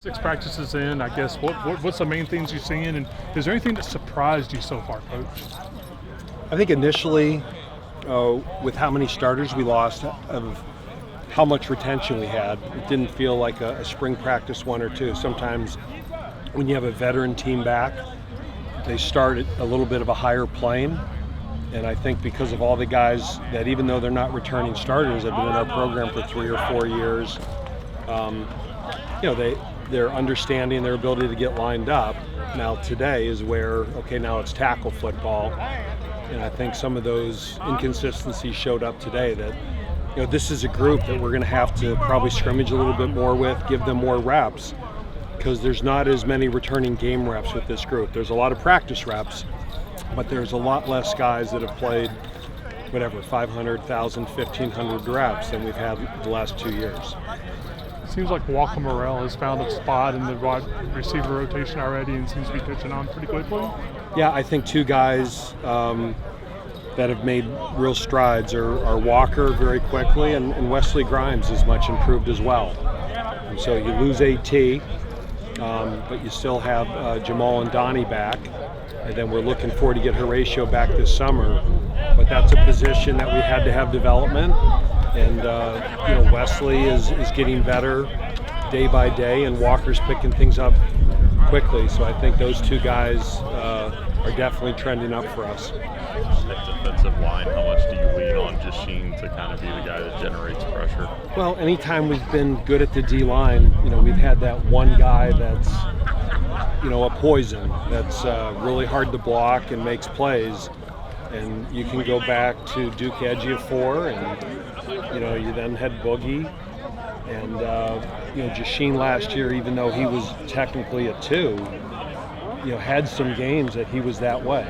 6 practices in, I guess, what's the main things you're seeing, and is there anything that surprised you so far, Coach? I think initially, with how many starters we lost, of how much retention we had, it didn't feel like a spring practice 1 or 2. Sometimes when you have a veteran team back, they start at a little bit of a higher plane. And I think because of all the guys that, even though they're not returning starters, have been in our program for 3 or 4 years, they're understanding their ability to get lined up. Now today is where, okay, now it's tackle football. And I think some of those inconsistencies showed up today that, this is a group that we're going to have to probably scrimmage a little bit more with, give them more reps, because there's not as many returning game reps with this group. There's a lot of practice reps, but there's a lot less guys that have played 500, 1,000, 1,500 reps than we've had the last 2 years. Seems like Walker Morrell has found a spot in the wide receiver rotation already and seems to be pitching on pretty quickly. Yeah, I think 2 guys that have made real strides are Walker very quickly, and Wesley Grimes is much improved as well. And so you lose AT, but you still have Jamal and Donnie back. And then we're looking forward to get Horatio back this summer. But that's a position that we had to have development. And Wesley is getting better day by day, and Walker's picking things up quickly. So I think those 2 guys are definitely trending up for us. That defensive line, how much do you lean on Jasheen to kind of be the guy that generates pressure? Well, anytime we've been good at the D-line, we've had that one guy that's a poison, that's really hard to block and makes plays. And you can go back to Duke Ejiofor, and you then had Boogie, and Jasheen last year, even though he was technically a 2, had some games that he was that way.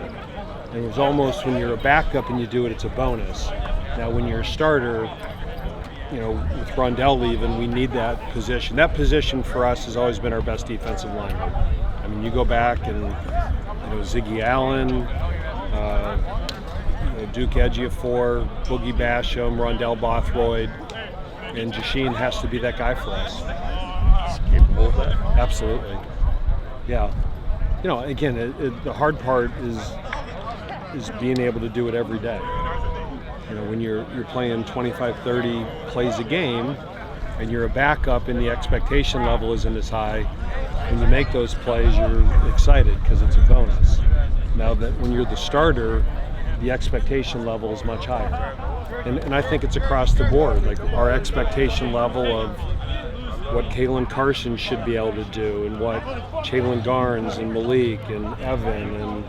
And it was almost, when you're a backup and you do it, it's a bonus. Now when you're a starter, with Rondell leaving, we need that position. That position for us has always been our best defensive lineman. I mean, you go back and Ziggy Allen, Duke Ejiofor, Boogie Basham, Rondell Bothroyd, and Jasheen has to be that guy for us. He's capable of that. Absolutely. Yeah. Again, the hard part is being able to do it every day. When you're playing 25, 30 plays a game, and you're a backup and the expectation level isn't as high, when you make those plays, you're excited because it's a bonus. Now that when you're the starter, the expectation level is much higher. And I think it's across the board. Like, our expectation level of what Kalen Carson should be able to do, and what Jalen Garnes and Malik and Evan and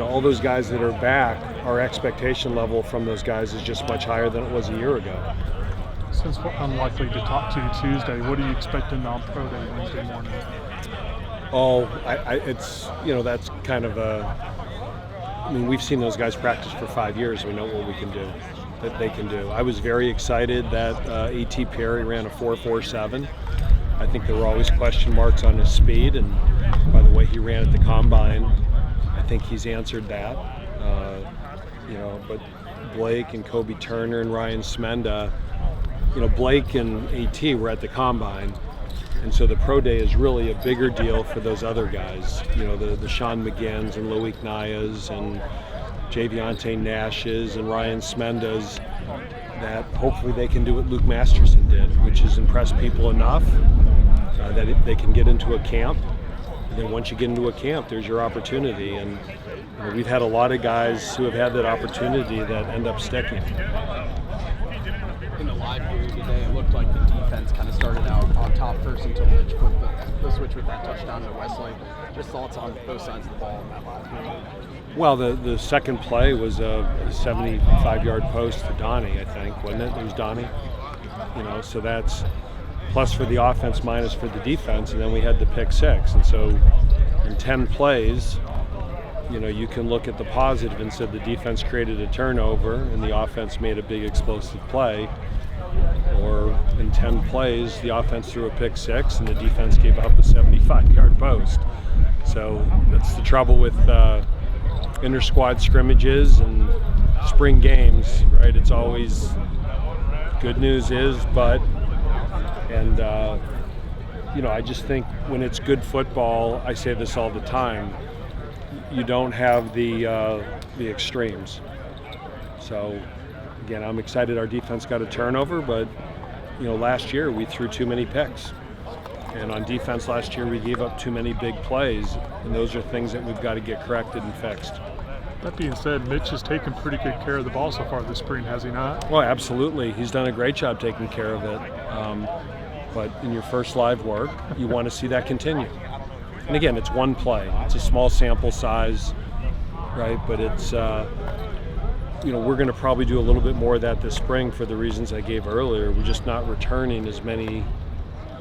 all those guys that are back, our expectation level from those guys is just much higher than it was a year ago. Since we're unlikely to talk to you Tuesday, what are you expecting on Pro Day Wednesday morning? It's that's kind of we've seen those guys practice for 5 years. We know what we can do, that they can do. I was very excited that A.T. Perry ran a 4.47. I think there were always question marks on his speed, and by the way he ran at the combine, I think he's answered that. But Blake and Kobe Turner and Ryan Smenda, Blake and A.T. were at the combine. And so the Pro Day is really a bigger deal for those other guys, the Sean McGinns and Loic Nyas and Javionte Nashes and Ryan Smendas, that hopefully they can do what Luke Masterson did, which is impress people enough that they can get into a camp. And then once you get into a camp, there's your opportunity. And we've had a lot of guys who have had that opportunity that end up sticking. In the live period today, it looked like the defense kind of started out on top first until Rich put the switch with that touchdown to Wesley. Just thoughts on both sides of the ball in that live period? Well, the second play was a 75-yard post to Donnie, I think, wasn't it? It was Donnie. So that's plus for the offense, minus for the defense, and then we had the pick 6. And so in 10 plays, you can look at the positive and said the defense created a turnover and the offense made a big explosive play. Or in 10 plays, the offense threw a pick 6 and the defense gave up a 75-yard post. So that's the trouble with inter-squad scrimmages and spring games, right? It's always good news is, but, and I just think when it's good football, I say this all the time, you don't have the extremes. So, again, I'm excited our defense got a turnover, but, last year we threw too many picks. And on defense last year we gave up too many big plays, and those are things that we've got to get corrected and fixed. That being said, Mitch has taken pretty good care of the ball so far this spring, has he not? Well, absolutely. He's done a great job taking care of it. But in your first live work, you want to see that continue. And again, it's one play. It's a small sample size, right? But it's, we're going to probably do a little bit more of that this spring for the reasons I gave earlier. We're just not returning as many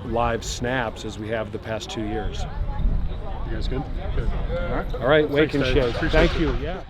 live snaps as we have the past 2 years. You guys good? Good. All right. All right, Wake and Thanks, Dave. Shake. Appreciate Thank it. you. Yeah.